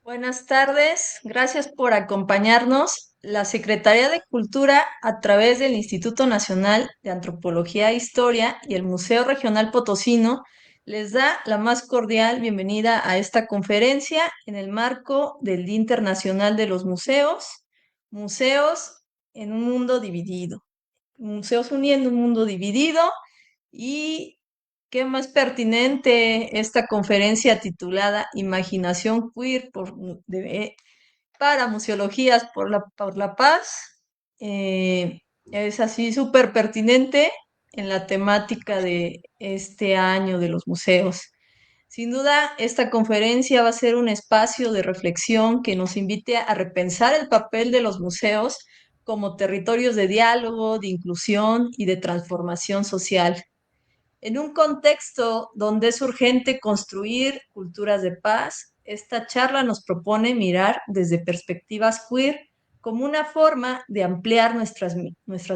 Buenas tardes, gracias por acompañarnos. La Secretaría de Cultura, a través del Instituto Nacional de Antropología e Historia y el Museo Regional Potosino, les da la más cordial bienvenida a esta conferencia en el marco del Día Internacional de los Museos, Museos en un mundo dividido, Museos uniendo un mundo dividido. Y qué más pertinente esta conferencia titulada Imaginación Queer para Museologías por la Paz. Es así súper pertinente en la temática de este año de los museos. Sin duda, esta conferencia va a ser un espacio de reflexión que nos invite a repensar el papel de los museos como territorios de diálogo, de inclusión y de transformación social. En un contexto donde es urgente construir culturas de paz, esta charla nos propone mirar desde perspectivas queer como una forma de ampliar nuestras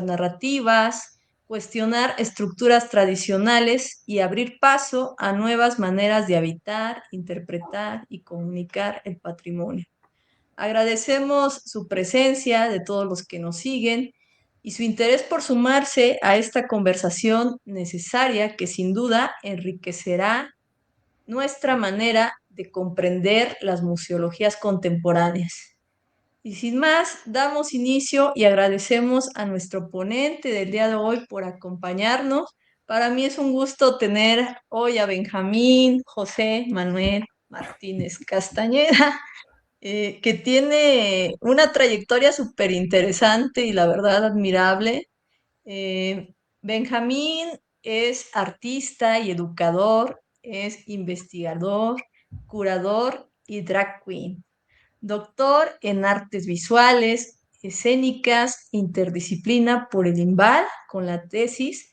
narrativas, cuestionar estructuras tradicionales y abrir paso a nuevas maneras de habitar, interpretar y comunicar el patrimonio. Agradecemos su presencia de todos los que nos siguen y su interés por sumarse a esta conversación necesaria que sin duda enriquecerá nuestra manera de comprender las museologías contemporáneas. Y sin más, damos inicio y agradecemos a nuestro ponente del día de hoy por acompañarnos. Para mí es un gusto tener hoy a Benjamín José Manuel Martínez Castañeda, que tiene una trayectoria súper interesante y la verdad admirable. Eh, Benjamín es artista y educador, es investigador, curador y drag queen, doctor en artes visuales, escénicas, interdisciplina por el IMBAL con la tesis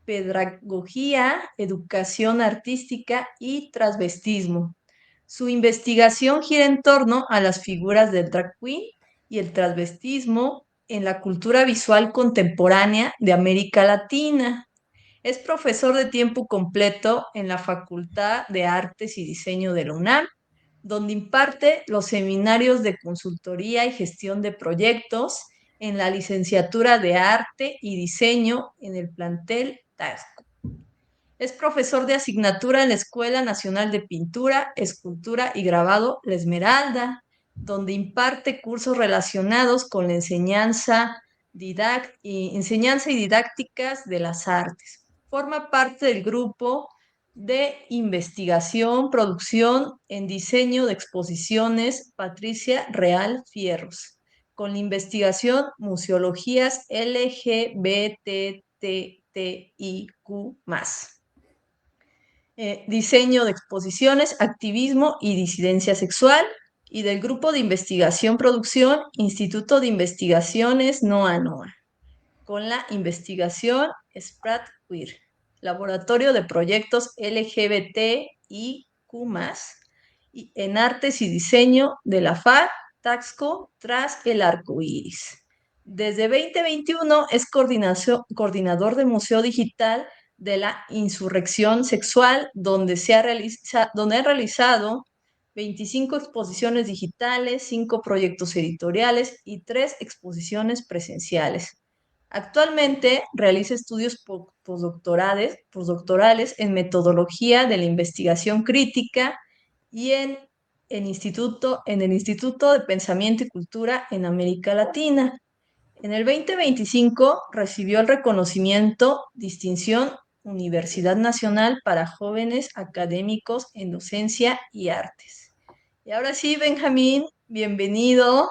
Pedagogía, Educación Artística y Transvestismo. Su investigación gira en torno a las figuras del drag queen y el transvestismo en la cultura visual contemporánea de América Latina. Es profesor de tiempo completo en la Facultad de Artes y Diseño de la UNAM, donde imparte los seminarios de consultoría y gestión de proyectos en la licenciatura de Arte y Diseño en el plantel Tasco. Es profesor de asignatura en la Escuela Nacional de Pintura, Escultura y Grabado La Esmeralda, donde imparte cursos relacionados con la enseñanza y didácticas de las artes. Forma parte del grupo de investigación, producción en diseño de exposiciones Patricia Real Fierros, con la investigación Museologías LGBTTIQ+. Diseño de exposiciones, activismo y disidencia sexual, y del Grupo de Investigación Producción, Instituto de Investigaciones NOA NOA, con la investigación Sprat Queer, Laboratorio de Proyectos LGBTIQ+, y en Artes y Diseño de la FAR, Taxco, tras el arco iris. Desde 2021 es coordinador de Museo Digital de la Insurrección Sexual, donde ha realizado 25 exposiciones digitales, 5 proyectos editoriales y 3 exposiciones presenciales. Actualmente realiza estudios postdoctorales en metodología de la investigación crítica y en el Instituto de Pensamiento y Cultura en América Latina. En el 2025 recibió el reconocimiento Distinción Universidad Nacional para Jóvenes Académicos en Docencia y Artes. Y ahora sí, Benjamín, bienvenido.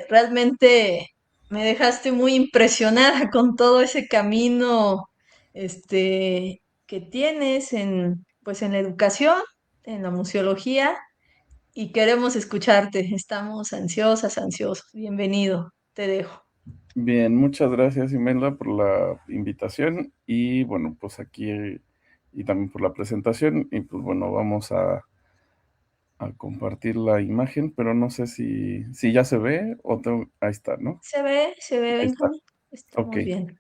Realmente me dejaste muy impresionada con todo ese camino, que tienes pues en la educación, en la museología, y queremos escucharte. Estamos ansiosas, ansiosos. Bienvenido, te dejo. Bien, muchas gracias Imelda por la invitación y bueno, pues aquí y también por la presentación y pues bueno, vamos a compartir la imagen, pero no sé si ya se ve o ahí está, ¿no? Se ve, Ahí está, Benjamín. ok. Estamos bien.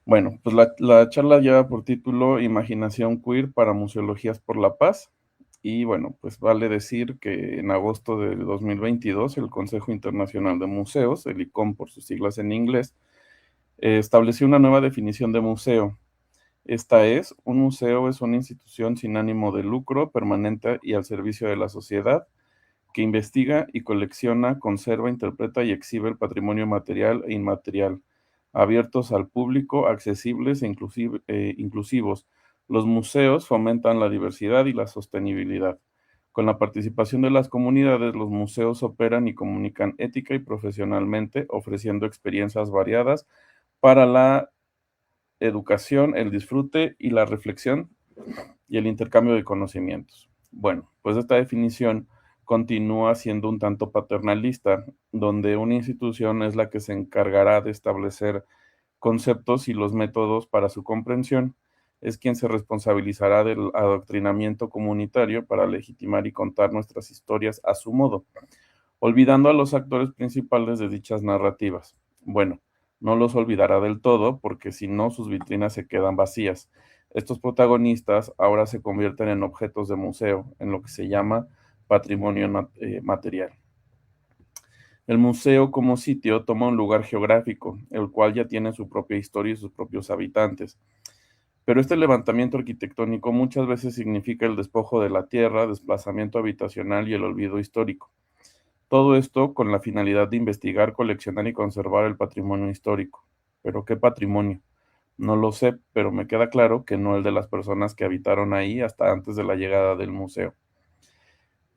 Bueno, pues la charla lleva por título Imaginación Queer para Museologías por la Paz. Y bueno, pues vale decir que en agosto del 2022 el Consejo Internacional de Museos, el ICOM por sus siglas en inglés, estableció una nueva definición de museo. Esta es, un museo es una institución sin ánimo de lucro, permanente y al servicio de la sociedad, que investiga y colecciona, conserva, interpreta y exhibe el patrimonio material e inmaterial, abiertos al público, accesibles e inclusivos. Los museos fomentan la diversidad y la sostenibilidad. Con la participación de las comunidades, los museos operan y comunican ética y profesionalmente, ofreciendo experiencias variadas para la educación, el disfrute y la reflexión y el intercambio de conocimientos. Bueno, pues esta definición continúa siendo un tanto paternalista, donde una institución es la que se encargará de establecer conceptos y los métodos para su comprensión, es quien se responsabilizará del adoctrinamiento comunitario para legitimar y contar nuestras historias a su modo, olvidando a los actores principales de dichas narrativas. Bueno, no los olvidará del todo, porque si no, sus vitrinas se quedan vacías. Estos protagonistas ahora se convierten en objetos de museo, en lo que se llama patrimonio material. El museo como sitio toma un lugar geográfico, el cual ya tiene su propia historia y sus propios habitantes. Pero este levantamiento arquitectónico muchas veces significa el despojo de la tierra, desplazamiento habitacional y el olvido histórico. Todo esto con la finalidad de investigar, coleccionar y conservar el patrimonio histórico. ¿Pero qué patrimonio? No lo sé, pero me queda claro que no el de las personas que habitaron ahí hasta antes de la llegada del museo.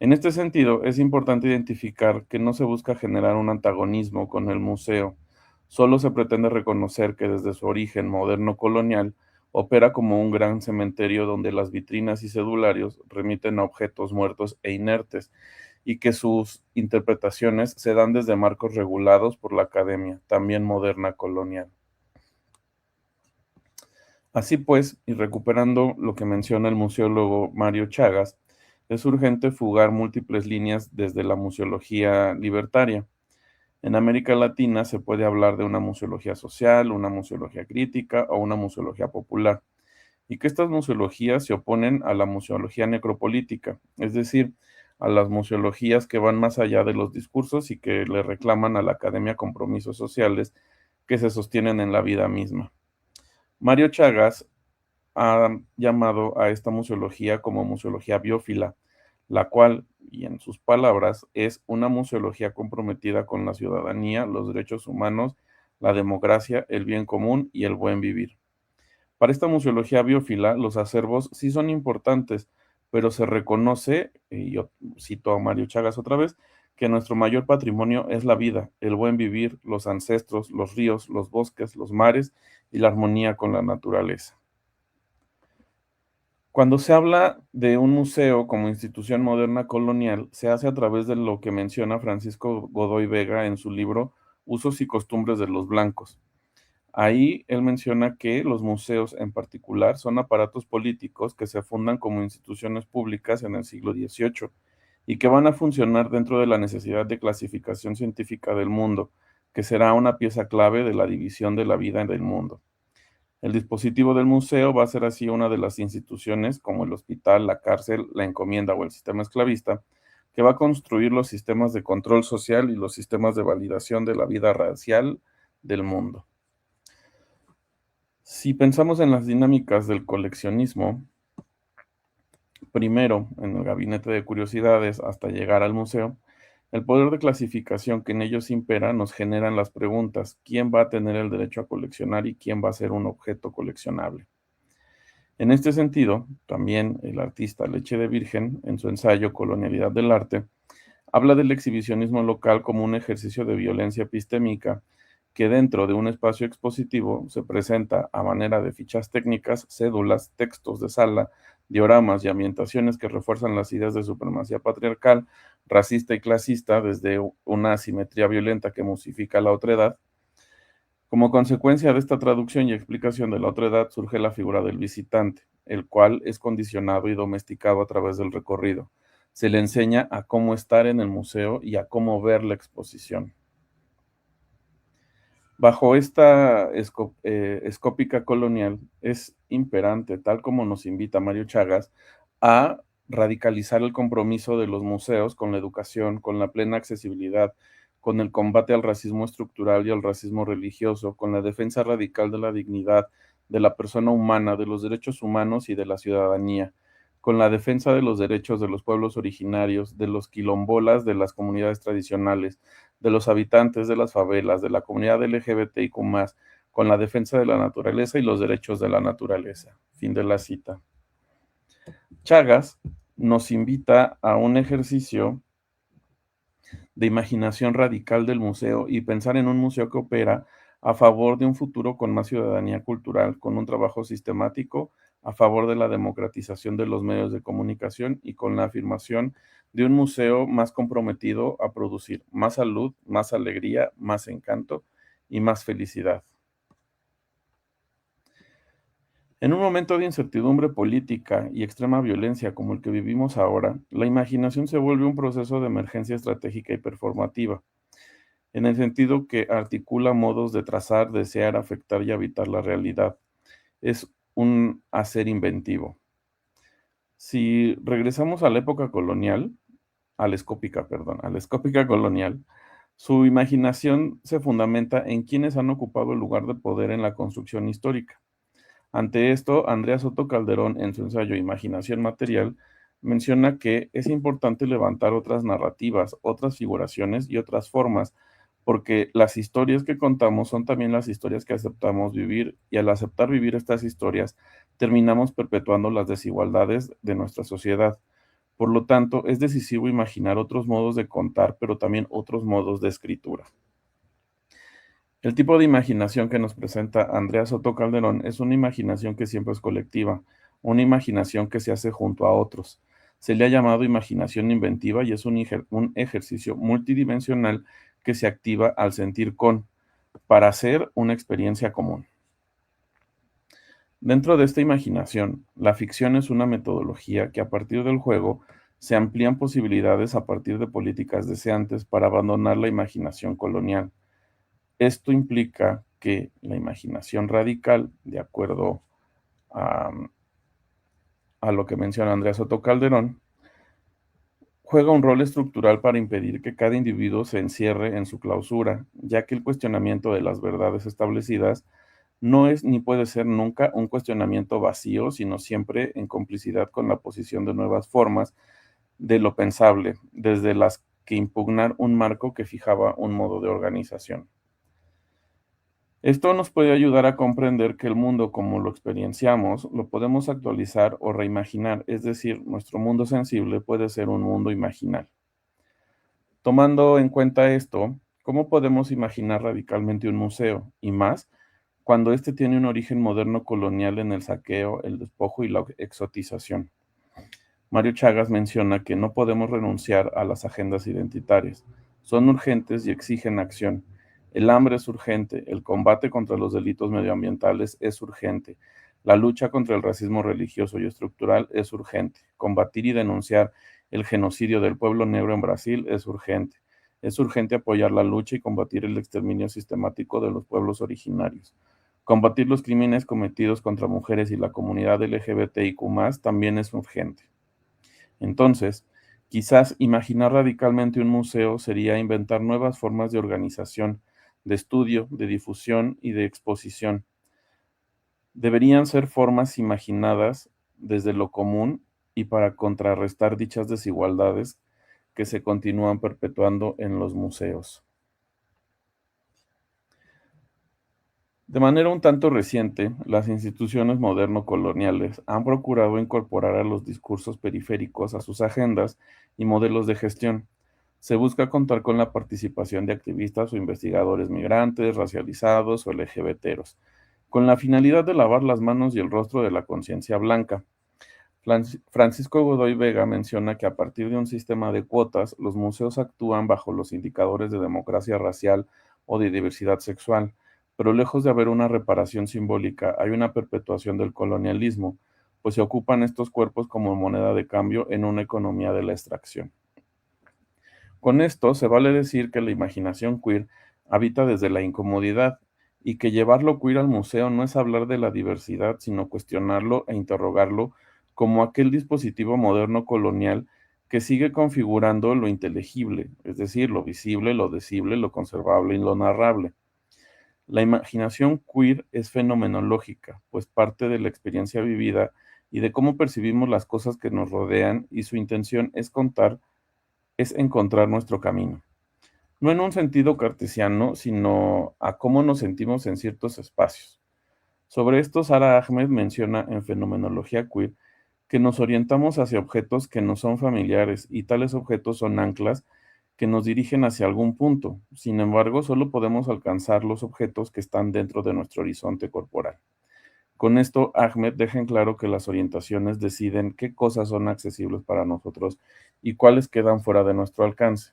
En este sentido, es importante identificar que no se busca generar un antagonismo con el museo, solo se pretende reconocer que desde su origen moderno colonial opera como un gran cementerio donde las vitrinas y cedularios remiten a objetos muertos e inertes, y que sus interpretaciones se dan desde marcos regulados por la academia, también moderna colonial. Así pues, y recuperando lo que menciona el museólogo Mario Chagas, es urgente fugar múltiples líneas desde la museología libertaria. En América Latina se puede hablar de una museología social, una museología crítica o una museología popular, y que estas museologías se oponen a la museología necropolítica, es decir, a las museologías que van más allá de los discursos y que le reclaman a la academia compromisos sociales que se sostienen en la vida misma. Mario Chagas ha llamado a esta museología como museología biófila, la cual, y en sus palabras, es una museología comprometida con la ciudadanía, los derechos humanos, la democracia, el bien común y el buen vivir. Para esta museología biófila, los acervos sí son importantes, pero se reconoce, y yo cito a Mario Chagas otra vez, que nuestro mayor patrimonio es la vida, el buen vivir, los ancestros, los ríos, los bosques, los mares y la armonía con la naturaleza. Cuando se habla de un museo como institución moderna colonial, se hace a través de lo que menciona Francisco Godoy Vega en su libro Usos y costumbres de los blancos. Ahí él menciona que los museos en particular son aparatos políticos que se fundan como instituciones públicas en el siglo XVIII y que van a funcionar dentro de la necesidad de clasificación científica del mundo, que será una pieza clave de la división de la vida del mundo. El dispositivo del museo va a ser así una de las instituciones, como el hospital, la cárcel, la encomienda o el sistema esclavista, que va a construir los sistemas de control social y los sistemas de validación de la vida racial del mundo. Si pensamos en las dinámicas del coleccionismo, primero en el gabinete de curiosidades hasta llegar al museo, el poder de clasificación que en ellos impera nos generan las preguntas: ¿quién va a tener el derecho a coleccionar y quién va a ser un objeto coleccionable? En este sentido, también el artista Leche de Virgen, en su ensayo Colonialidad del Arte, habla del exhibicionismo local como un ejercicio de violencia epistémica que dentro de un espacio expositivo se presenta a manera de fichas técnicas, cédulas, textos de sala, dioramas y ambientaciones que refuerzan las ideas de supremacía patriarcal, racista y clasista desde una asimetría violenta que musifica la otredad. Como consecuencia de esta traducción y explicación de la otredad surge la figura del visitante, el cual es condicionado y domesticado a través del recorrido. Se le enseña a cómo estar en el museo y a cómo ver la exposición. Bajo esta escópica colonial es imperante, tal como nos invita Mario Chagas, a radicalizar el compromiso de los museos con la educación, con la plena accesibilidad, con el combate al racismo estructural y al racismo religioso, con la defensa radical de la dignidad de la persona humana, de los derechos humanos y de la ciudadanía, con la defensa de los derechos de los pueblos originarios, de los quilombolas, de las comunidades tradicionales, de los habitantes de las favelas, de la comunidad LGBTIQ+, con la defensa de la naturaleza y los derechos de la naturaleza. Fin de la cita. Chagas nos invita a un ejercicio de imaginación radical del museo y pensar en un museo que opera a favor de un futuro con más ciudadanía cultural, con un trabajo sistemático a favor de la democratización de los medios de comunicación y con la afirmación de un museo más comprometido a producir más salud, más alegría, más encanto y más felicidad. En un momento de incertidumbre política y extrema violencia como el que vivimos ahora, la imaginación se vuelve un proceso de emergencia estratégica y performativa, en el sentido que articula modos de trazar, desear, afectar y habitar la realidad. Es un hacer inventivo. Si regresamos a la época colonial, a la escópica colonial, su imaginación se fundamenta en quienes han ocupado el lugar de poder en la construcción histórica. Ante esto, Andrea Soto Calderón, en su ensayo Imaginación Material, menciona que es importante levantar otras narrativas, otras figuraciones y otras formas, porque las historias que contamos son también las historias que aceptamos vivir, y al aceptar vivir estas historias, terminamos perpetuando las desigualdades de nuestra sociedad. Por lo tanto, es decisivo imaginar otros modos de contar, pero también otros modos de escritura. El tipo de imaginación que nos presenta Andrea Soto Calderón es una imaginación que siempre es colectiva, una imaginación que se hace junto a otros. Se le ha llamado imaginación inventiva y es un ejercicio multidimensional que se activa al sentir con, para hacer una experiencia común. Dentro de esta imaginación, la ficción es una metodología que a partir del juego se amplían posibilidades a partir de políticas deseantes para abandonar la imaginación colonial. Esto implica que la imaginación radical, de acuerdo a, a lo que menciona Andrea Soto Calderón, juega un rol estructural para impedir que cada individuo se encierre en su clausura, ya que el cuestionamiento de las verdades establecidas no es ni puede ser nunca un cuestionamiento vacío, sino siempre en complicidad con la posición de nuevas formas de lo pensable, desde las que impugnar un marco que fijaba un modo de organización. Esto nos puede ayudar a comprender que el mundo como lo experienciamos lo podemos actualizar o reimaginar, es decir, nuestro mundo sensible puede ser un mundo imaginal. Tomando en cuenta esto, ¿cómo podemos imaginar radicalmente un museo? Y más, cuando éste tiene un origen moderno colonial en el saqueo, el despojo y la exotización. Mario Chagas menciona que no podemos renunciar a las agendas identitarias. Son urgentes y exigen acción. El hambre es urgente, el combate contra los delitos medioambientales es urgente, la lucha contra el racismo religioso y estructural es urgente, combatir y denunciar el genocidio del pueblo negro en Brasil es urgente apoyar la lucha y combatir el exterminio sistemático de los pueblos originarios. Combatir los crímenes cometidos contra mujeres y la comunidad LGBTIQ+, también es urgente. Entonces, quizás imaginar radicalmente un museo sería inventar nuevas formas de organización, de estudio, de difusión y de exposición. Deberían ser formas imaginadas desde lo común y para contrarrestar dichas desigualdades que se continúan perpetuando en los museos. De manera un tanto reciente, las instituciones moderno-coloniales han procurado incorporar a los discursos periféricos a sus agendas y modelos de gestión. Se busca contar con la participación de activistas o investigadores migrantes, racializados o LGBTeros, con la finalidad de lavar las manos y el rostro de la conciencia blanca. Francisco Godoy Vega menciona que a partir de un sistema de cuotas, los museos actúan bajo los indicadores de democracia racial o de diversidad sexual, pero lejos de haber una reparación simbólica, hay una perpetuación del colonialismo, pues se ocupan estos cuerpos como moneda de cambio en una economía de la extracción. Con esto se vale decir que la imaginación queer habita desde la incomodidad y que llevar lo queer al museo no es hablar de la diversidad, sino cuestionarlo e interrogarlo como aquel dispositivo moderno colonial que sigue configurando lo inteligible, es decir, lo visible, lo decible, lo conservable y lo narrable. La imaginación queer es fenomenológica, pues parte de la experiencia vivida y de cómo percibimos las cosas que nos rodean, y su intención es encontrar nuestro camino. No en un sentido cartesiano, sino a cómo nos sentimos en ciertos espacios. Sobre esto, Sara Ahmed menciona en Fenomenología Queer que nos orientamos hacia objetos que nos son familiares, y tales objetos son anclas que nos dirigen hacia algún punto. Sin embargo, solo podemos alcanzar los objetos que están dentro de nuestro horizonte corporal. Con esto, Ahmed deja en claro que las orientaciones deciden qué cosas son accesibles para nosotros y cuáles quedan fuera de nuestro alcance.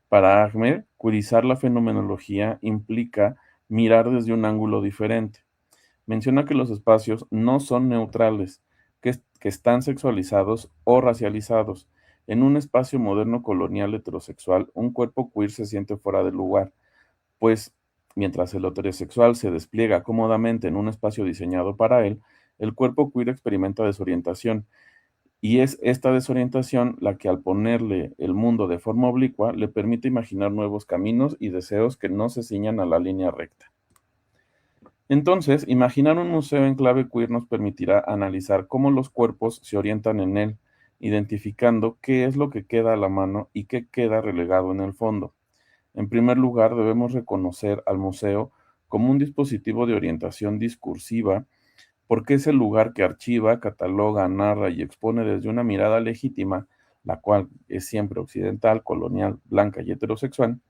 Para Ahmed, curizar la fenomenología implica mirar desde un ángulo diferente. Menciona que los espacios no son neutrales, que están sexualizados o racializados. En un espacio moderno colonial heterosexual, un cuerpo queer se siente fuera de lugar, pues mientras el heterosexual se despliega cómodamente en un espacio diseñado para él, el cuerpo queer experimenta desorientación, y es esta desorientación la que, al ponerle el mundo de forma oblicua, le permite imaginar nuevos caminos y deseos que no se ciñan a la línea recta. Entonces, imaginar un museo en clave queer nos permitirá analizar cómo los cuerpos se orientan en él, identificando qué es lo que queda a la mano y qué queda relegado en el fondo. En primer lugar, debemos reconocer al museo como un dispositivo de orientación discursiva, porque es el lugar que archiva, cataloga, narra y expone desde una mirada legítima, la cual es siempre occidental, colonial, blanca y heterosexual.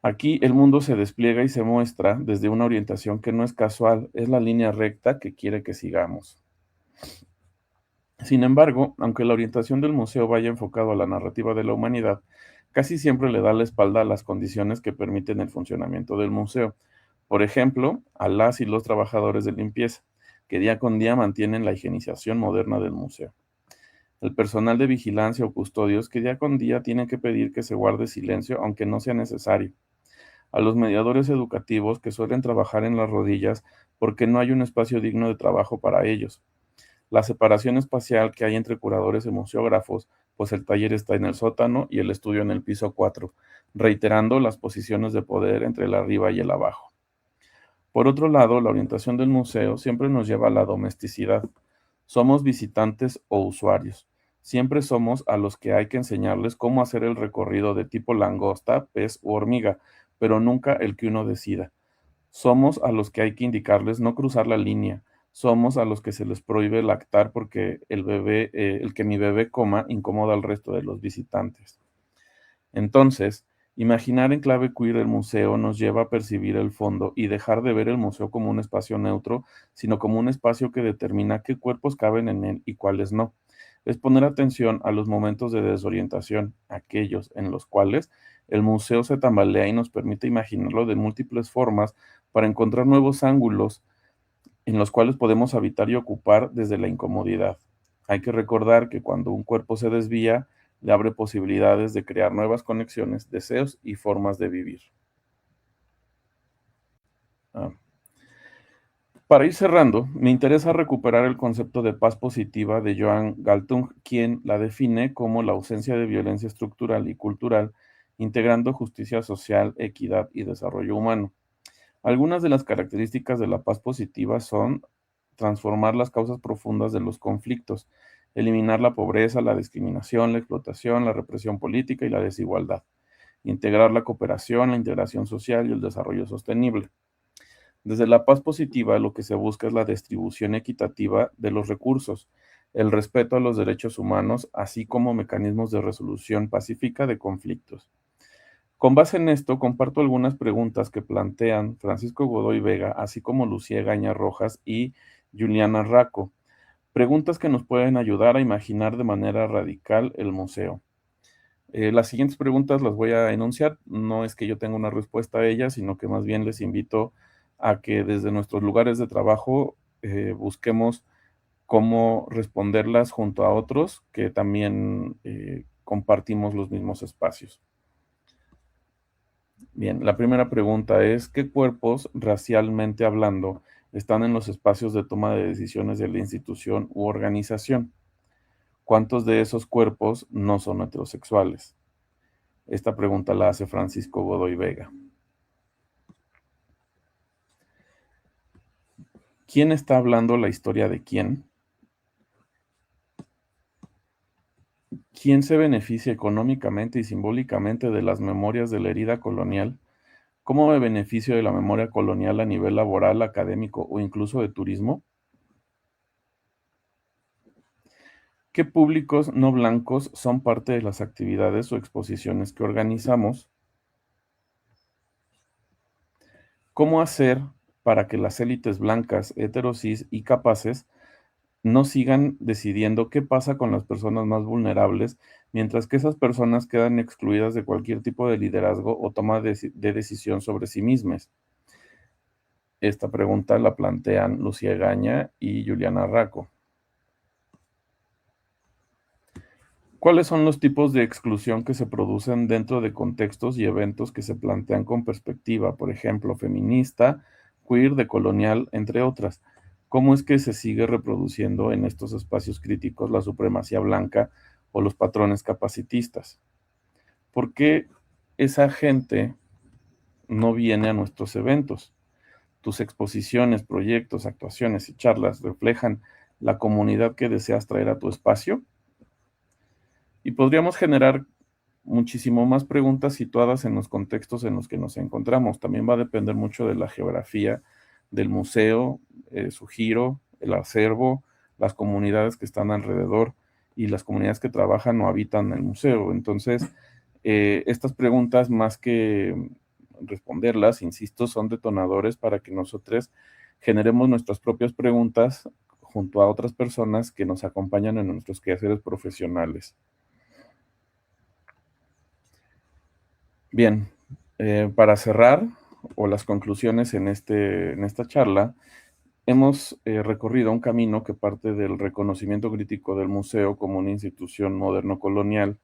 Aquí el mundo se despliega y se muestra desde una orientación que no es casual, es la línea recta que quiere que sigamos. Sin embargo, aunque la orientación del museo vaya enfocado a la narrativa de la humanidad, casi siempre le da la espalda a las condiciones que permiten el funcionamiento del museo. Por ejemplo, a las y los trabajadores de limpieza, que día con día mantienen la higienización moderna del museo. El personal de vigilancia o custodios, que día con día tienen que pedir que se guarde silencio aunque no sea necesario. A los mediadores educativos, que suelen trabajar en las rodillas porque no hay un espacio digno de trabajo para ellos. La separación espacial que hay entre curadores y museógrafos, pues el taller está en el sótano y el estudio en el piso 4, reiterando las posiciones de poder entre el arriba y el abajo. Por otro lado, la orientación del museo siempre nos lleva a la domesticidad. Somos visitantes o usuarios. Siempre somos a los que hay que enseñarles cómo hacer el recorrido de tipo langosta, pez u hormiga, pero nunca el que uno decida. Somos a los que hay que indicarles no cruzar la línea. Somos a los que se les prohíbe lactar porque el que mi bebé coma incomoda al resto de los visitantes. Entonces, imaginar en clave queer el museo nos lleva a percibir el fondo y dejar de ver el museo como un espacio neutro, sino como un espacio que determina qué cuerpos caben en él y cuáles no. Es poner atención a los momentos de desorientación, aquellos en los cuales el museo se tambalea y nos permite imaginarlo de múltiples formas para encontrar nuevos ángulos en los cuales podemos habitar y ocupar desde la incomodidad. Hay que recordar que cuando un cuerpo se desvía, le abre posibilidades de crear nuevas conexiones, deseos y formas de vivir. Ah. Para ir cerrando, me interesa recuperar el concepto de paz positiva de Joan Galtung, quien la define como la ausencia de violencia estructural y cultural, integrando justicia social, equidad y desarrollo humano. Algunas de las características de la paz positiva son transformar las causas profundas de los conflictos, eliminar la pobreza, la discriminación, la explotación, la represión política y la desigualdad, integrar la cooperación, la integración social y el desarrollo sostenible. Desde la paz positiva, lo que se busca es la distribución equitativa de los recursos, el respeto a los derechos humanos, así como mecanismos de resolución pacífica de conflictos. Con base en esto, comparto algunas preguntas que plantean Francisco Godoy Vega, así como Lucía Gaña Rojas y Juliana Racco. Preguntas que nos pueden ayudar a imaginar de manera radical el museo. Las siguientes preguntas las voy a enunciar. No es que yo tenga una respuesta a ellas, sino que más bien les invito a que desde nuestros lugares de trabajo busquemos cómo responderlas junto a otros que también compartimos los mismos espacios. Bien, la primera pregunta es, ¿qué cuerpos, racialmente hablando, están en los espacios de toma de decisiones de la institución u organización. ¿Cuántos de esos cuerpos no son heterosexuales? Esta pregunta la hace Francisco Godoy Vega. ¿Quién está hablando la historia de quién? ¿Quién se beneficia económicamente y simbólicamente de las memorias de la herida colonial? ¿Cómo me beneficio de la memoria colonial a nivel laboral, académico o incluso de turismo? ¿Qué públicos no blancos son parte de las actividades o exposiciones que organizamos? ¿Cómo hacer para que las élites blancas, heterosis y capaces no sigan decidiendo qué pasa con las personas más vulnerables, mientras que esas personas quedan excluidas de cualquier tipo de liderazgo o toma de decisión sobre sí mismas? Esta pregunta la plantean Lucía Egaña y Juliana Racco. ¿Cuáles son los tipos de exclusión que se producen dentro de contextos y eventos que se plantean con perspectiva, por ejemplo, feminista, queer, decolonial, entre otras? ¿Cómo es que se sigue reproduciendo en estos espacios críticos la supremacía blanca o los patrones capacitistas? ¿Por qué esa gente no viene a nuestros eventos? ¿Tus exposiciones, proyectos, actuaciones y charlas reflejan la comunidad que deseas traer a tu espacio? Y podríamos generar muchísimo más preguntas situadas en los contextos en los que nos encontramos. También va a depender mucho de la geografía del museo, su giro, el acervo, las comunidades que están alrededor y las comunidades que trabajan o habitan el museo. Entonces, estas preguntas, más que responderlas, insisto, son detonadores para que nosotros generemos nuestras propias preguntas junto a otras personas que nos acompañan en nuestros quehaceres profesionales. Bien, para cerrar, o las conclusiones en esta charla, hemos recorrido un camino que parte del reconocimiento crítico del museo como una institución moderno-colonial,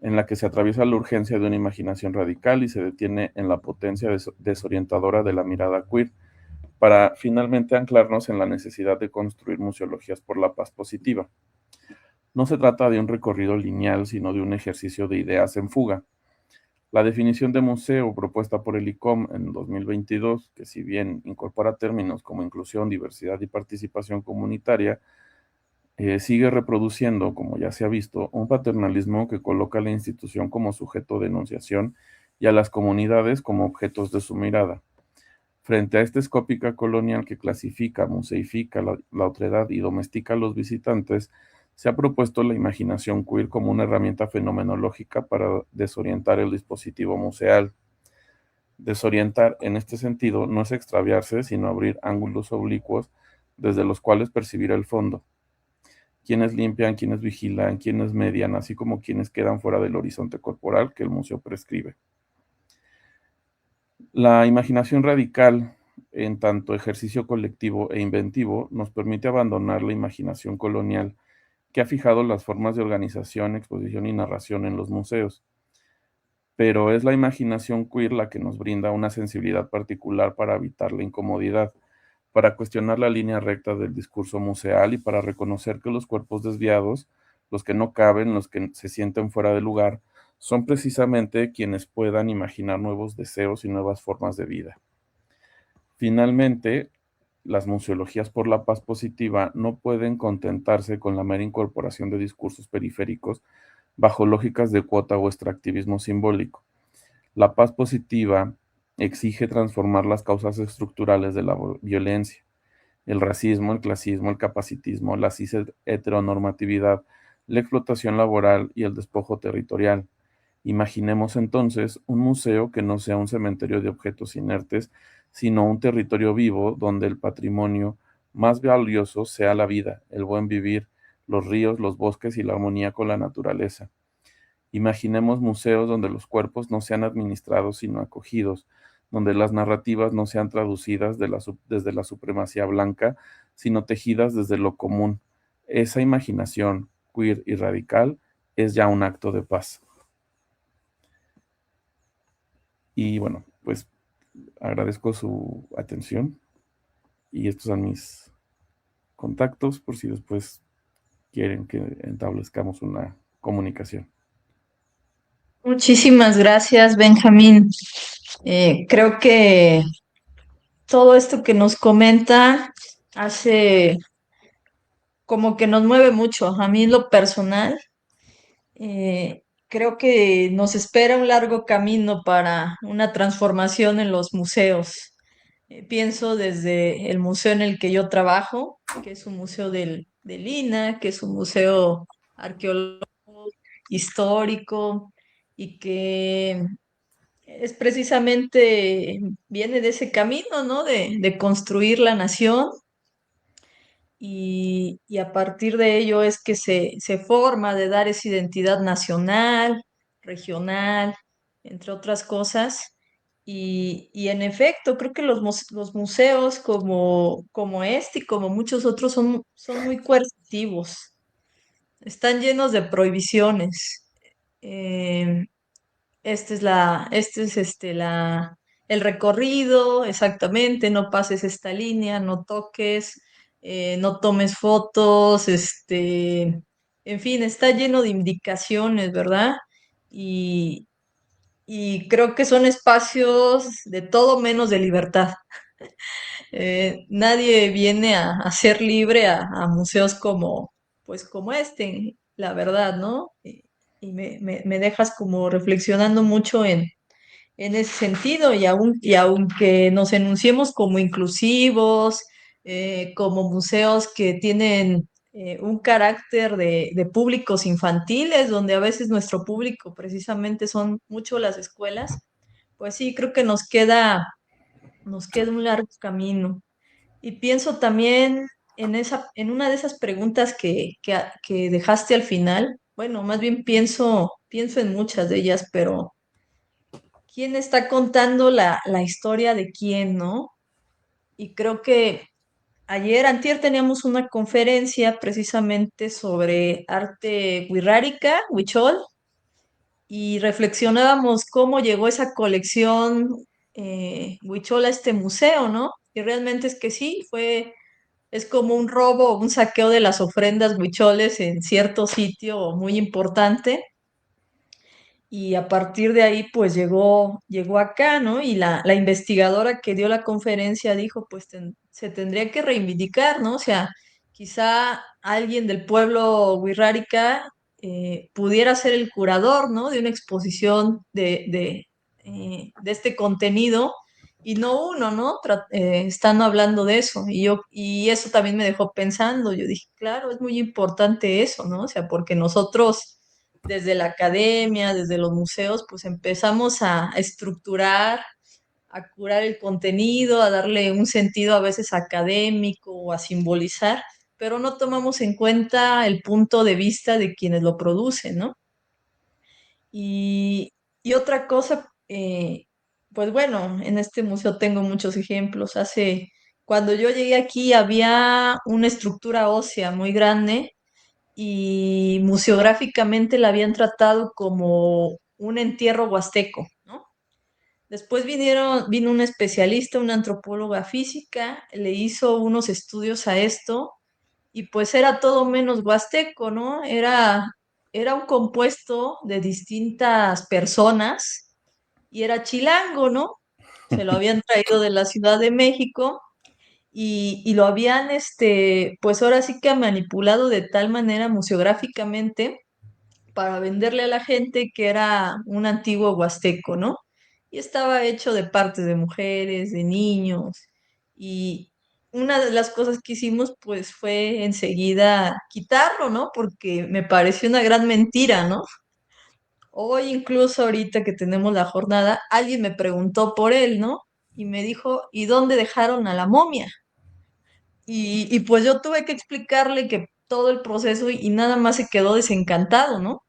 en la que se atraviesa la urgencia de una imaginación radical y se detiene en la potencia desorientadora de la mirada queer, para finalmente anclarnos en la necesidad de construir museologías por la paz positiva. No se trata de un recorrido lineal, sino de un ejercicio de ideas en fuga. La definición de museo propuesta por el ICOM en 2022, que si bien incorpora términos como inclusión, diversidad y participación comunitaria, sigue reproduciendo, como ya se ha visto, un paternalismo que coloca a la institución como sujeto de enunciación y a las comunidades como objetos de su mirada. Frente a esta escópica colonial que clasifica, museifica la otredad y domestica a los visitantes, se ha propuesto la imaginación queer como una herramienta fenomenológica para desorientar el dispositivo museal. Desorientar, en este sentido, no es extraviarse, sino abrir ángulos oblicuos desde los cuales percibir el fondo. Quienes limpian, quienes vigilan, quienes median, así como quienes quedan fuera del horizonte corporal que el museo prescribe. La imaginación radical, en tanto ejercicio colectivo e inventivo, nos permite abandonar la imaginación colonial que ha fijado las formas de organización, exposición y narración en los museos. Pero es la imaginación queer la que nos brinda una sensibilidad particular para evitar la incomodidad, para cuestionar la línea recta del discurso museal y para reconocer que los cuerpos desviados, los que no caben, los que se sienten fuera de lugar, son precisamente quienes puedan imaginar nuevos deseos y nuevas formas de vida. Finalmente, las museologías por la paz positiva no pueden contentarse con la mera incorporación de discursos periféricos bajo lógicas de cuota o extractivismo simbólico. La paz positiva exige transformar las causas estructurales de la violencia, el racismo, el clasismo, el capacitismo, la cis heteronormatividad, la explotación laboral y el despojo territorial. Imaginemos entonces un museo que no sea un cementerio de objetos inertes, sino un territorio vivo donde el patrimonio más valioso sea la vida, el buen vivir, los ríos, los bosques y la armonía con la naturaleza. Imaginemos museos donde los cuerpos no sean administrados sino acogidos, donde las narrativas no sean traducidas desde la supremacía blanca, sino tejidas desde lo común. Esa imaginación queer y radical es ya un acto de paz. Y bueno, pues agradezco su atención. y estos son mis contactos por si después quieren que establezcamos una comunicación. Muchísimas gracias, Benjamín. Creo que todo esto que nos comenta hace como que nos mueve mucho. A mí en lo personal, creo que nos espera un largo camino para una transformación en los museos. Pienso desde el museo en el que yo trabajo, que es un museo del INAH, que es un museo arqueológico, histórico, y que es precisamente, viene de ese camino, ¿no? De construir la nación y a partir de ello es que se forma de dar esa identidad nacional, regional, entre otras cosas. Y en efecto, creo que los museos como este y como muchos otros son muy coercitivos, están llenos de prohibiciones. Eh, el recorrido, exactamente, no pases esta línea, no toques, no tomes fotos, en fin, está lleno de indicaciones, ¿verdad? Y, y creo que son espacios de todo menos de libertad. Nadie viene a ser libre a museos pues como este, la verdad, ¿no? Y me dejas como reflexionando mucho en ese sentido, y aunque nos enunciemos como inclusivos, como museos que tienen un carácter de públicos infantiles, donde a veces nuestro público precisamente son mucho las escuelas, pues sí, creo que nos queda un largo camino. Y pienso también en una de esas preguntas que dejaste al final. Bueno, más bien pienso en muchas de ellas, pero quién está contando la historia de quién, ¿no? Y creo que antier teníamos una conferencia precisamente sobre arte wixárika, huichol, y reflexionábamos cómo llegó esa colección huichol a este museo, ¿no? Y realmente es que sí, es como un robo, un saqueo de las ofrendas huicholes en cierto sitio muy importante y a partir de ahí pues llegó acá, ¿no? Y la investigadora que dio la conferencia dijo pues se tendría que reivindicar, ¿no? O sea, quizá alguien del pueblo wixárika pudiera ser el curador, ¿no? De una exposición de este contenido y no uno, ¿no? Estando hablando de eso. Y eso también me dejó pensando. Yo dije, claro, es muy importante eso, ¿no? O sea, porque nosotros desde la academia, desde los museos, pues empezamos a estructurar, a curar el contenido, a darle un sentido a veces académico o a simbolizar, pero no tomamos en cuenta el punto de vista de quienes lo producen, ¿no? Y otra cosa, pues bueno, en este museo tengo muchos ejemplos. Cuando yo llegué aquí había una estructura ósea muy grande y museográficamente la habían tratado como un entierro huasteco, ¿no? Después vino un especialista, una antropóloga física, le hizo unos estudios a esto y pues era todo menos huasteco, ¿no? Era un compuesto de distintas personas y era chilango, ¿no? Se lo habían traído de la Ciudad de México y lo habían, pues ahora sí que han manipulado de tal manera museográficamente para venderle a la gente que era un antiguo huasteco, ¿no? Y estaba hecho de partes de mujeres, de niños, y una de las cosas que hicimos, pues, fue enseguida quitarlo, ¿no? Porque me pareció una gran mentira, ¿no? Hoy incluso ahorita que tenemos la jornada, alguien me preguntó por él, ¿no? Y me dijo, ¿y dónde dejaron a la momia? Y pues yo tuve que explicarle que todo el proceso y nada más se quedó desencantado, ¿no?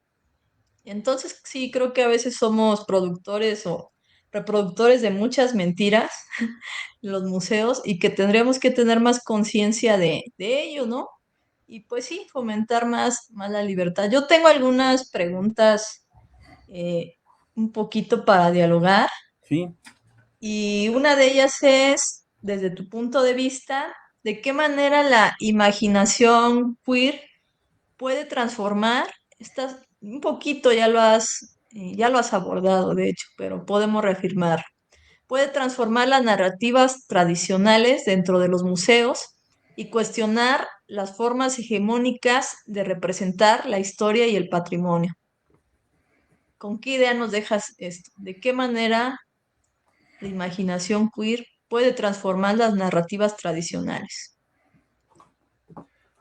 Entonces sí, creo que a veces somos productores o reproductores de muchas mentiras en los museos y que tendríamos que tener más conciencia de ello, ¿no? Y pues sí, fomentar más la libertad. Yo tengo algunas preguntas un poquito para dialogar Sí, y una de ellas es, desde tu punto de vista, de qué manera la imaginación queer puede transformar estas, un poquito ya lo has abordado, de hecho, pero podemos reafirmar. Puede transformar las narrativas tradicionales dentro de los museos y cuestionar las formas hegemónicas de representar la historia y el patrimonio. ¿Con qué idea nos dejas esto? ¿De qué manera la imaginación queer puede transformar las narrativas tradicionales,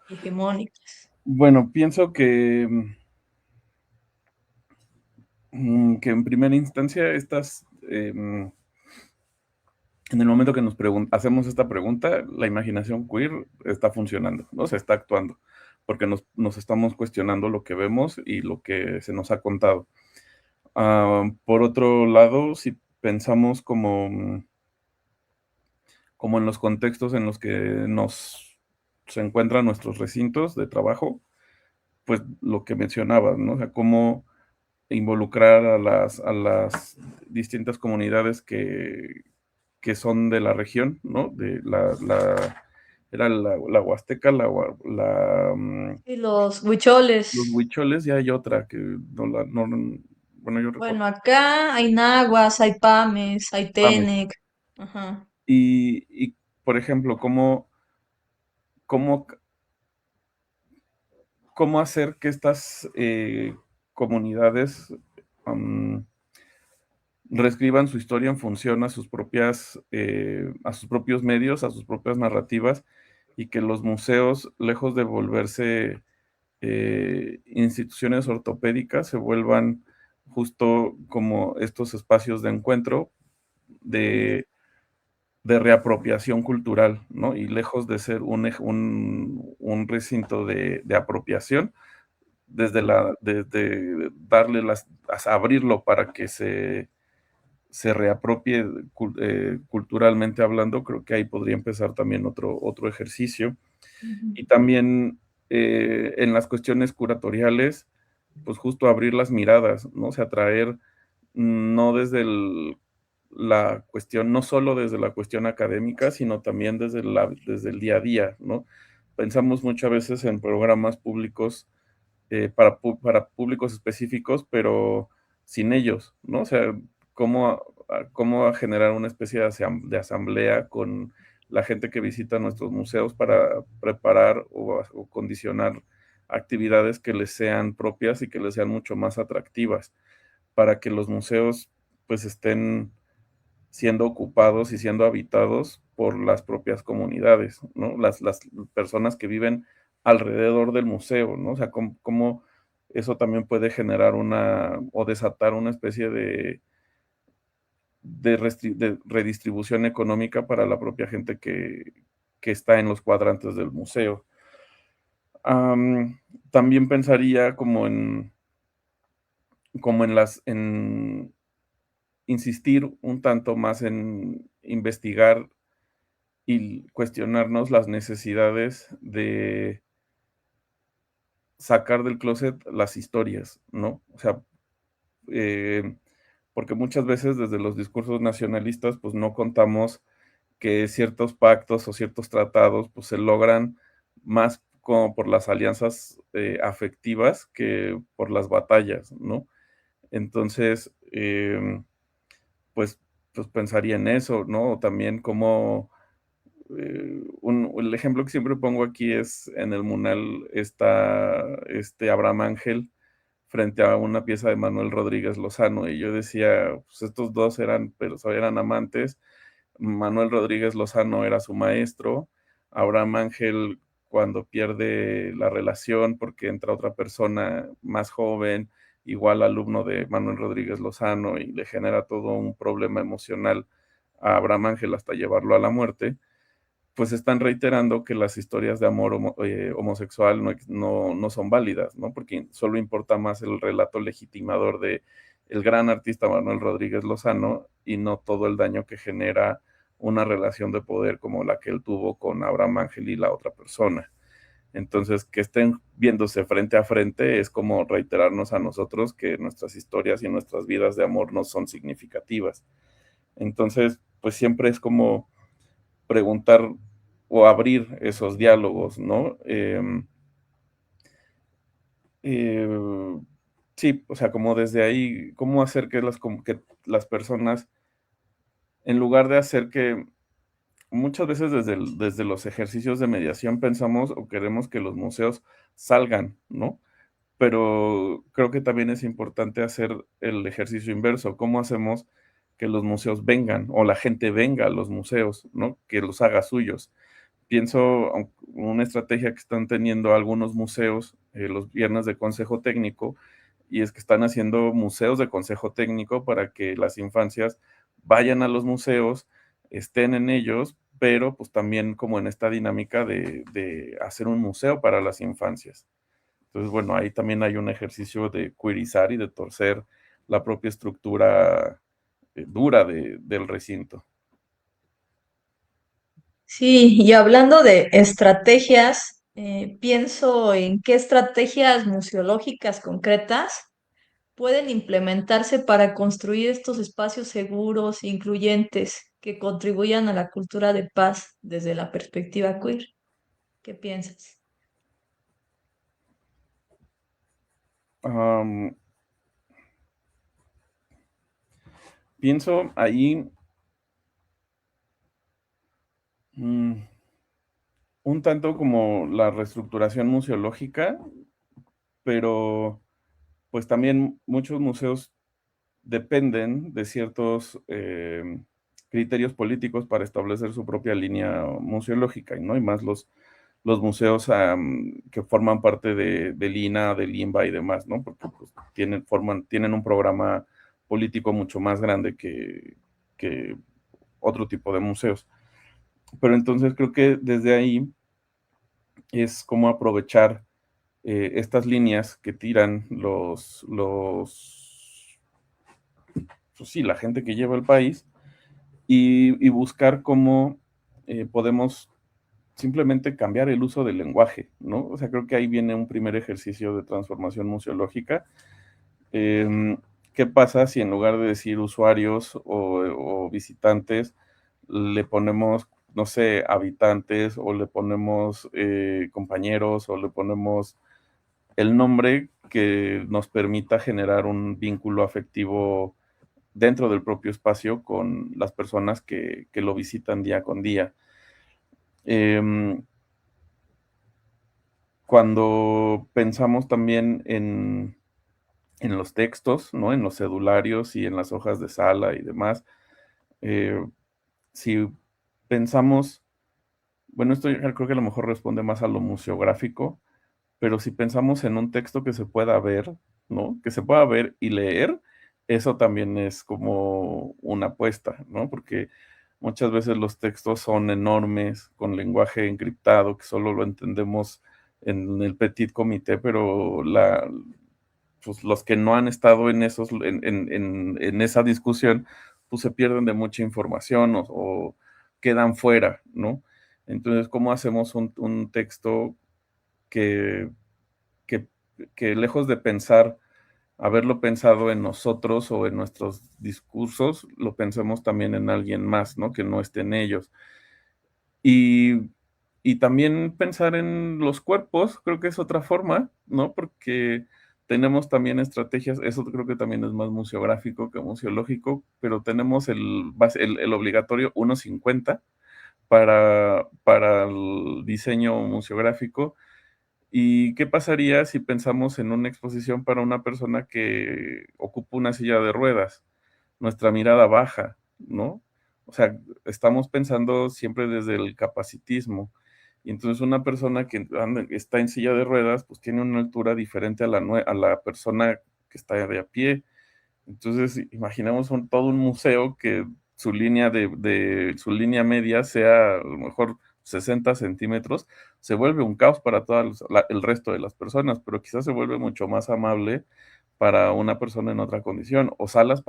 hegemónicas? Bueno, pienso que en primera instancia en el momento que hacemos esta pregunta, la imaginación queer está funcionando, ¿no? Se está actuando, porque nos estamos cuestionando lo que vemos y lo que se nos ha contado. Por otro lado, si pensamos como en los contextos en los que se encuentran nuestros recintos de trabajo, pues lo que mencionabas, ¿no? O sea, cómo involucrar a las distintas comunidades que son de la región, ¿no? Era la Huasteca, Y los los huicholes. huicholes, y hay otra que bueno, yo recuerdo. Bueno, acá hay nahuas, hay pames, hay Mames. tenec. Ajá. Y, por ejemplo, cómo, cómo hacer que estas comunidades reescriban su historia en función a sus propios medios, a sus propias narrativas, y que los museos, lejos de volverse instituciones ortopédicas, se vuelvan justo como estos espacios de encuentro, de, de reapropiación cultural, ¿no? Y lejos de ser un recinto de apropiación, desde abrirlo para que se reapropie culturalmente hablando, creo que ahí podría empezar también otro ejercicio. Ujú. Y también en las cuestiones curatoriales, pues justo abrir las miradas, ¿no? O sea, traer no la cuestión, no solo desde la cuestión académica, sino también desde el día a día, ¿no? Pensamos muchas veces en programas públicos para públicos específicos, pero sin ellos, ¿no? O sea, cómo generar una especie de asamblea con la gente que visita nuestros museos para preparar o condicionar actividades que les sean propias y que les sean mucho más atractivas, para que los museos pues estén siendo ocupados y siendo habitados por las propias comunidades, ¿no? Las personas que viven alrededor del museo, ¿no? O sea, cómo eso también puede generar o desatar una especie de redistribución económica para la propia gente que está en los cuadrantes del museo. También pensaría como en insistir un tanto más en investigar y cuestionarnos las necesidades de sacar del closet las historias, ¿no? O sea, eh, porque muchas veces desde los discursos nacionalistas, pues no contamos que ciertos pactos o ciertos tratados, pues se logran más como por las alianzas afectivas que por las batallas, ¿no? Entonces, pues, pues pensaría en eso, ¿no? O también como el ejemplo que siempre pongo aquí es en el Munal está Abraham Ángel frente a una pieza de Manuel Rodríguez Lozano, y yo decía, pues estos dos eran amantes. Manuel Rodríguez Lozano era su maestro, Abraham Ángel, cuando pierde la relación porque entra otra persona más joven, igual alumno de Manuel Rodríguez Lozano, y le genera todo un problema emocional a Abraham Ángel hasta llevarlo a la muerte, pues están reiterando que las historias de amor homosexual no son válidas, ¿no? Porque solo importa más el relato legitimador de el gran artista Manuel Rodríguez Lozano, y no todo el daño que genera una relación de poder como la que él tuvo con Abraham Ángel y la otra persona. Entonces, que estén viéndose frente a frente es como reiterarnos a nosotros que nuestras historias y nuestras vidas de amor no son significativas. Entonces, pues siempre es como preguntar o abrir esos diálogos, ¿no? Eh, sí, o sea, como desde ahí, cómo hacer que las personas, en lugar de hacer que muchas veces desde los ejercicios de mediación pensamos o queremos que los museos salgan, ¿no? Pero creo que también es importante hacer el ejercicio inverso. ¿Cómo hacemos que los museos vengan o la gente venga a los museos, ¿no? Que los haga suyos. Pienso una estrategia que están teniendo algunos museos los viernes de consejo técnico, y es que están haciendo museos de consejo técnico para que las infancias vayan a los museos, estén en ellos, pero pues también como en esta dinámica de hacer un museo para las infancias. Entonces, bueno, ahí también hay un ejercicio de queerizar y de torcer la propia estructura dura del recinto. Sí, y hablando de estrategias, pienso en qué estrategias museológicas concretas pueden implementarse para construir estos espacios seguros, incluyentes, que contribuyan a la cultura de paz desde la perspectiva queer. ¿Qué piensas? Am, Pienso ahí mm, un tanto como la reestructuración museológica, pero pues también muchos museos dependen de ciertos criterios políticos para establecer su propia línea museológica, ¿no? Y más los museos que forman parte del INA, del INBA y demás, ¿no? Porque pues, tienen un programa político mucho más grande que otro tipo de museos. Pero entonces creo que desde ahí es como aprovechar estas líneas que tiran pues sí, la gente que lleva el país y buscar cómo podemos simplemente cambiar el uso del lenguaje, ¿no? O sea, creo que ahí viene un primer ejercicio de transformación museológica. Eh, ¿Qué pasa si en lugar de decir usuarios o visitantes, le ponemos, no sé, habitantes o le ponemos compañeros o le ponemos el nombre que nos permita generar un vínculo afectivo dentro del propio espacio con las personas que lo visitan día con día? Em, Cuando pensamos también en los textos, ¿no? En los cedularios y en las hojas de sala y demás, eh, si pensamos, bueno, esto yo creo que a lo mejor responde más a lo museográfico, pero si pensamos en un texto que se pueda ver, ¿no? Que se pueda ver y leer, eso también es como una apuesta, ¿no? Porque muchas veces los textos son enormes, con lenguaje encriptado, que solo lo entendemos en el petit comité, pero pues los que no han estado en esa discusión, pues se pierden de mucha información o quedan fuera, ¿no? Entonces, ¿cómo hacemos un texto que, que, que lejos de pensar, haberlo pensado en nosotros o en nuestros discursos, lo pensemos también en alguien más, ¿no? Que no esté en ellos. Y, y también pensar en los cuerpos, creo que es otra forma, ¿no? Porque tenemos también estrategias, eso creo que también es más museográfico que museológico, pero tenemos el obligatorio 1.50 para el diseño museográfico. ¿Y qué pasaría si pensamos en una exposición para una persona que ocupa una silla de ruedas? Nuestra mirada baja, ¿no? O sea, estamos pensando siempre desde el capacitismo. Y entonces una persona que está en silla de ruedas, pues tiene una altura diferente a la persona que está de a pie. Entonces, imaginemos todo un museo que su línea media sea a lo mejor 60 centímetros, se vuelve un caos para todo el resto de las personas, pero quizás se vuelve mucho más amable para una persona en otra condición, o salas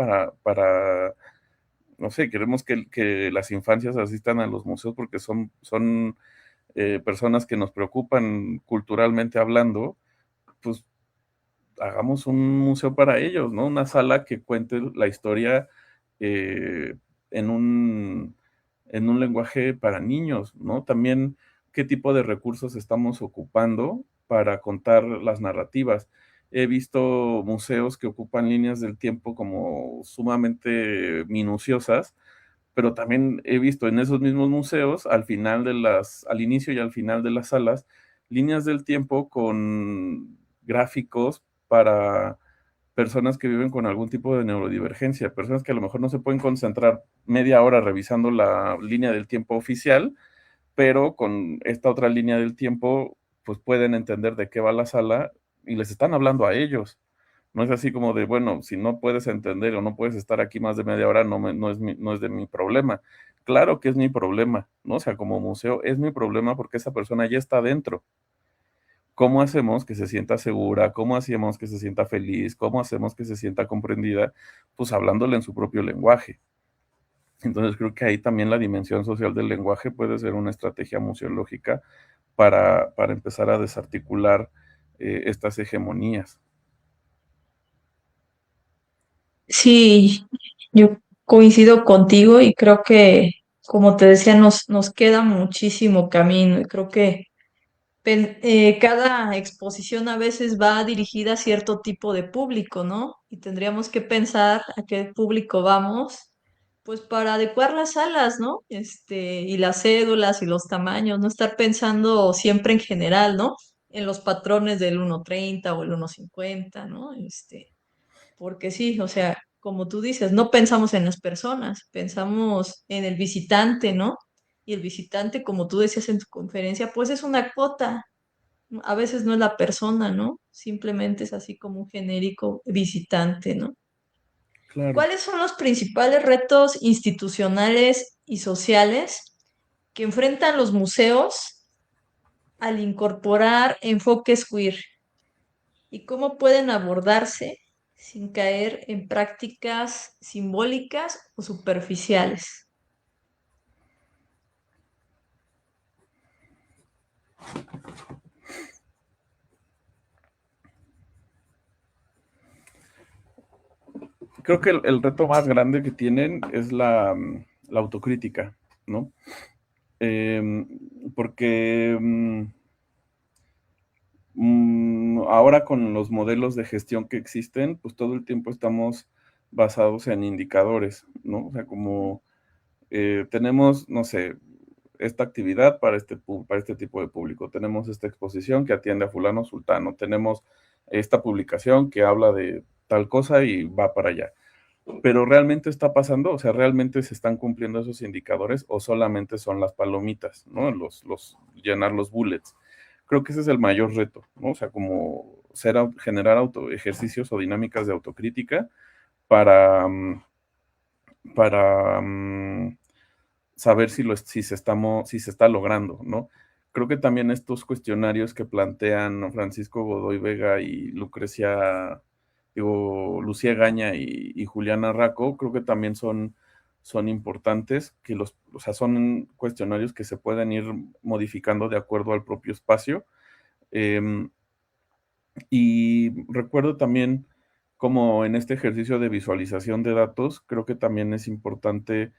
no sé, queremos que las infancias asistan a los museos porque son personas que nos preocupan culturalmente hablando, pues hagamos un museo para ellos, ¿no? Una sala que cuente la historia eh, en un, en un lenguaje para niños, ¿no? También qué tipo de recursos estamos ocupando para contar las narrativas. He visto museos que ocupan líneas del tiempo como sumamente minuciosas, pero también he visto en esos mismos museos, al inicio y al final de las salas, líneas del tiempo con gráficos para personas que viven con algún tipo de neurodivergencia, personas que a lo mejor no se pueden concentrar media hora revisando la línea del tiempo oficial, pero con esta otra línea del tiempo, pues pueden entender de qué va la sala y les están hablando a ellos. No es así como de, bueno, si no puedes entender o no puedes estar aquí más de media hora, no es de mi problema. Claro que es mi problema, ¿no? O sea, como museo es mi problema porque esa persona ya está dentro. ¿Cómo hacemos que se sienta segura? ¿Cómo hacemos que se sienta feliz? ¿Cómo hacemos que se sienta comprendida? Pues hablándole en su propio lenguaje. Entonces creo que ahí también la dimensión social del lenguaje puede ser una estrategia museológica para empezar a desarticular estas hegemonías. Sí, yo coincido contigo y creo que, como te decía, nos queda muchísimo camino y creo que cada exposición a veces va dirigida a cierto tipo de público, ¿no? Y tendríamos que pensar a qué público vamos, pues para adecuar las salas, ¿no? Y las cédulas y los tamaños, no estar pensando siempre en general, ¿no? En los patrones del 1.30 o el 1.50, ¿no? Porque sí, o sea, como tú dices, no pensamos en las personas, pensamos en el visitante, ¿no? Y el visitante, como tú decías en tu conferencia, pues es una cuota, a veces no es la persona, ¿no? Simplemente es así como un genérico visitante, ¿no? Claro. ¿Cuáles son los principales retos institucionales y sociales que enfrentan los museos al incorporar enfoques queer? ¿Y cómo pueden abordarse sin caer en prácticas simbólicas o superficiales? Creo que el reto más grande que tienen es la autocrítica, ¿no? Em, porque ahora con los modelos de gestión que existen, pues todo el tiempo estamos basados en indicadores, ¿no? O sea, como tenemos, no sé, esta actividad para este tipo de público, tenemos esta exposición que atiende a fulano sultano, tenemos esta publicación que habla de tal cosa y va para allá. Pero ¿realmente está pasando? O sea, ¿realmente se están cumpliendo esos indicadores o solamente son las palomitas, ¿no? Llenar los bullets. Creo que ese es el mayor reto, ¿no? O sea, como generar ejercicios o dinámicas de autocrítica para, para saber si se está logrando, ¿no? Creo que también estos cuestionarios que plantean Francisco Godoy Vega y Lucía Gaña y Juliana Raco, creo que también son importantes, o sea, son cuestionarios que se pueden ir modificando de acuerdo al propio espacio. Em, y recuerdo también como en este ejercicio de visualización de datos, creo que también es importante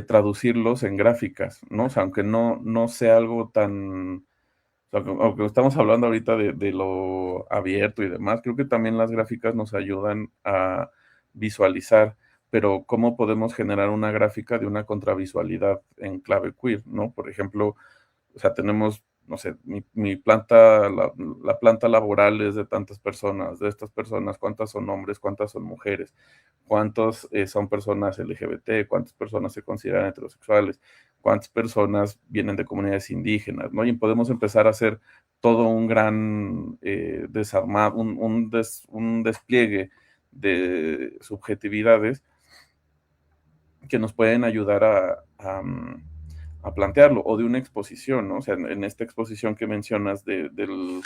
traducirlos en gráficas, ¿no? O sea, aunque no sea algo tan, o sea, aunque estamos hablando ahorita de lo abierto y demás, creo que también las gráficas nos ayudan a visualizar, pero ¿cómo podemos generar una gráfica de una contravisualidad en clave queer, ¿no? Por ejemplo, o sea, tenemos, no sé, mi planta, la planta laboral es de tantas personas, de estas personas, cuántas son hombres, cuántas son mujeres, cuántos son personas LGBT, cuántas personas se consideran heterosexuales, cuántas personas vienen de comunidades indígenas, ¿no? Y podemos empezar a hacer todo un gran un despliegue de subjetividades que nos pueden ayudar a plantearlo, o de una exposición, ¿no? O sea, en esta exposición que mencionas del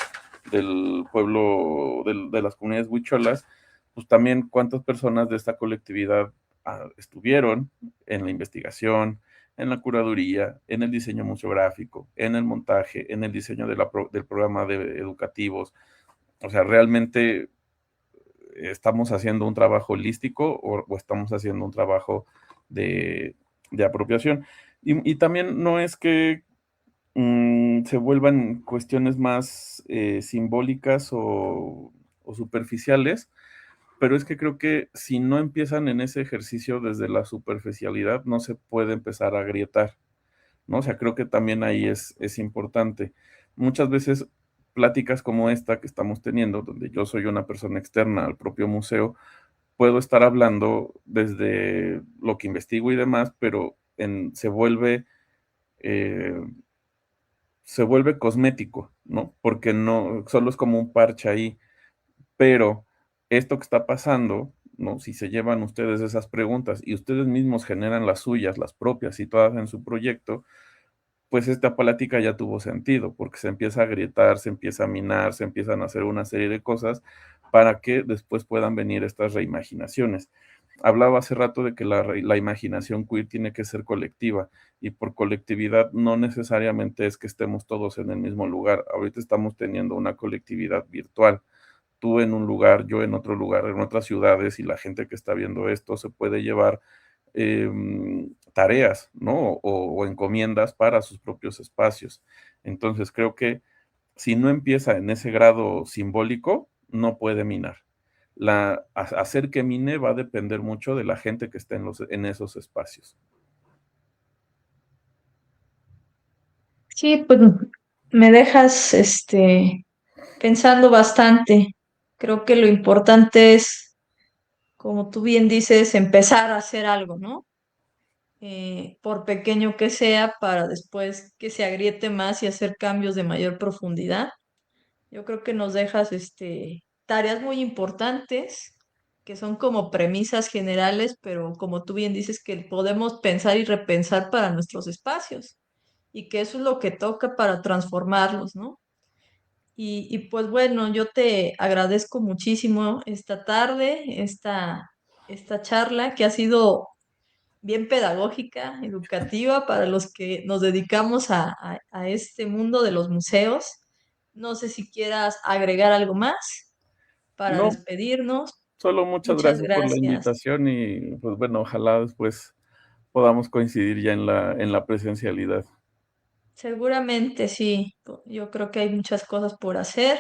pueblo, de las comunidades huicholas, pues también cuántas personas de esta colectividad estuvieron en la investigación, en la curaduría, en el diseño museográfico, en el montaje, en el diseño del programa educativos. O sea, realmente estamos haciendo un trabajo holístico o estamos haciendo un trabajo de, de apropiación. Y también no es que se vuelvan cuestiones más simbólicas o superficiales, pero es que creo que si no empiezan en ese ejercicio desde la superficialidad, no se puede empezar a agrietar, ¿no? O sea, creo que también ahí es importante. Muchas veces pláticas como esta que estamos teniendo, donde yo soy una persona externa al propio museo, puedo estar hablando desde lo que investigo y demás, pero eh, se vuelve cosmético, ¿no? Porque no, solo es como un parche ahí, pero esto que está pasando, ¿no? Si se llevan ustedes esas preguntas y ustedes mismos generan las suyas, las propias, y todas en su proyecto, pues esta plática ya tuvo sentido, porque se empieza a grietar, se empieza a minar, se empiezan a hacer una serie de cosas para que después puedan venir estas reimaginaciones. Hablaba hace rato de que la imaginación queer tiene que ser colectiva, y por colectividad no necesariamente es que estemos todos en el mismo lugar. Ahorita estamos teniendo una colectividad virtual, tú en un lugar, yo en otro lugar, en otras ciudades, y la gente que está viendo esto se puede llevar tareas, ¿no? O encomiendas para sus propios espacios. Entonces, creo que si no empieza en ese grado simbólico, no puede minar. Hacer que mine va a depender mucho de la gente que esté en esos espacios. Sí, pues me dejas pensando bastante. Creo que lo importante es, como tú bien dices, empezar a hacer algo, ¿no? Por pequeño que sea, para después que se agriete más y hacer cambios de mayor profundidad. Yo creo que nos dejas tareas muy importantes, que son como premisas generales, pero como tú bien dices, que podemos pensar y repensar para nuestros espacios y que eso es lo que toca para transformarlos, ¿no? Pues bueno, yo te agradezco muchísimo esta tarde, esta charla que ha sido bien pedagógica, educativa para los que nos dedicamos a este mundo de los museos. No sé si quieras agregar algo más para No, despedirnos. solo muchas Muchas gracias por la gracias. invitación y pues bueno, ojalá después podamos coincidir ya en la presencialidad. Seguramente sí, yo creo que hay muchas cosas por hacer.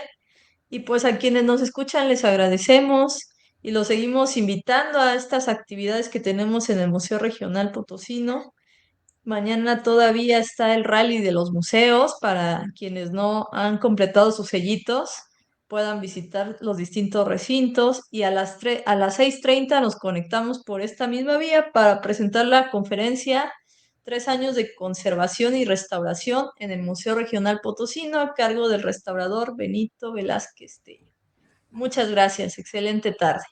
Y pues a quienes nos escuchan les agradecemos y los seguimos invitando a estas actividades que tenemos en el Museo Regional Potosino. Mañana todavía está el rally de los museos para quienes no han completado sus sellitos, puedan visitar los distintos recintos y a las 6:30 nos conectamos por esta misma vía para presentar la conferencia 3 años de conservación y restauración en el Museo Regional Potosino a cargo del restaurador Benito Velázquez Tello. Muchas gracias, excelente tarde.